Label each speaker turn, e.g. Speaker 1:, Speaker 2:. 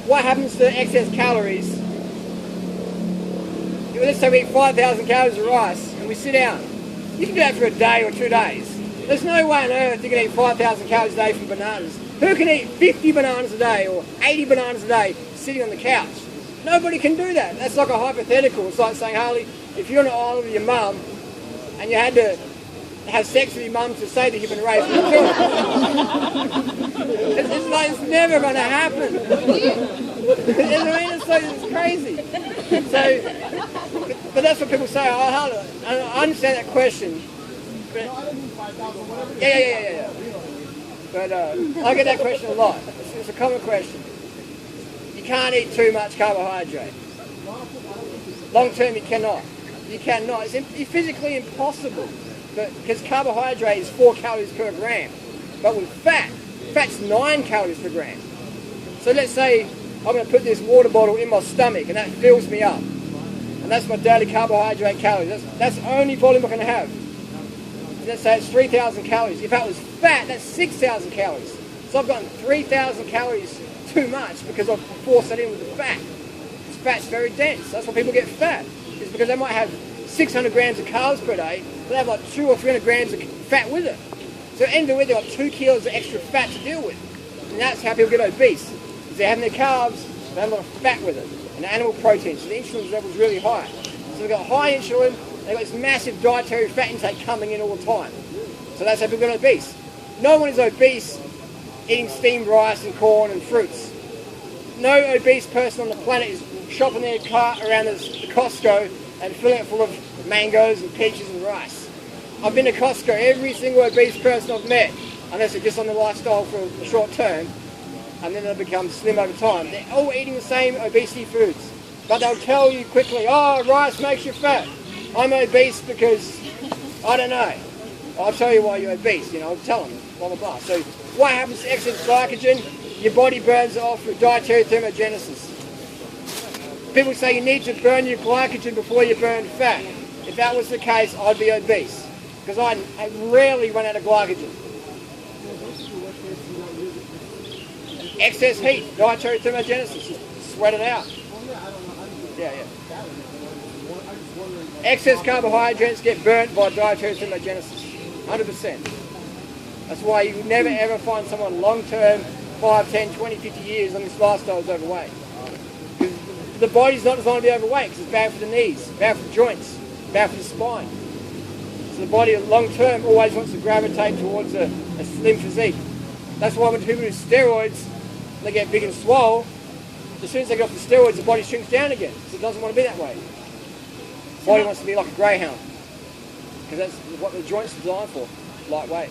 Speaker 1: What happens to excess calories? Let's say we eat 5,000 calories of rice and we sit down. You can do that for a day or 2 days. There's no way on earth you can eat 5,000 calories a day from bananas. Who can eat 50 bananas a day or 80 bananas a day sitting on the couch? Nobody can do that. That's like a hypothetical. It's like saying, Harley, if you're on an island with your mum and you had to have sex with your mum to say that you've been raised with children. It's like it's never going to happen. It's crazy. So, but that's what people say. I understand that question. But, yeah. But I get that question a lot. It's a common question. You can't eat too much carbohydrate. Long term, you cannot. You cannot. It's physically impossible. Because carbohydrate is 4 calories per gram. But with fat's 9 calories per gram. So let's say I'm going to put this water bottle in my stomach and that fills me up. And that's my daily carbohydrate calories. That's the only volume I can have. Let's say it's 3,000 calories. If that was fat, that's 6,000 calories. So I've gotten 3,000 calories too much because I've forced that in with the fat. Because fat's very dense. That's why people get fat. It's because they might have 600 grams of carbs per day, but they have like 200 or 300 grams of fat with it. So end of it, they've got 2 kilos of extra fat to deal with. And that's how people get obese. Because they're having their carbs, they have a lot of fat with it. And animal protein, so the insulin level is really high. So they've got high insulin, they've got this massive dietary fat intake coming in all the time. So that's how people get obese. No one is obese eating steamed rice and corn and fruits. No obese person on the planet is shopping their cart around the Costco and filling it full of mangoes and peaches and rice. I've been to Costco, every single obese person I've met, unless they're just on the lifestyle for a short term, and then they become slim over time. They're all eating the same obesity foods. But they'll tell you quickly, oh, rice makes you fat. I'm obese because, I don't know. I'll tell you why you're obese, I'll tell them, blah, blah, blah. So what happens to excess glycogen? Your body burns it off through dietary thermogenesis. People say you need to burn your glycogen before you burn fat. If that was the case, I'd be obese. Because I rarely run out of glycogen. Excess heat, dietary thermogenesis, just sweat it out. Yeah. Excess carbohydrates get burnt by dietary thermogenesis, 100%. That's why you never ever find someone long-term, 5, 10, 20, 50 years on this lifestyle is overweight. Because the body's not designed to be overweight because it's bad for the knees, bad for the joints, bad for the spine. So the body long-term always wants to gravitate towards a slim physique. That's why when people do steroids, they get big and swole. As soon as they get off the steroids, the body shrinks down again. So it doesn't want to be that way. The body wants to be like a greyhound. Because that's what the joints are designed for, lightweight.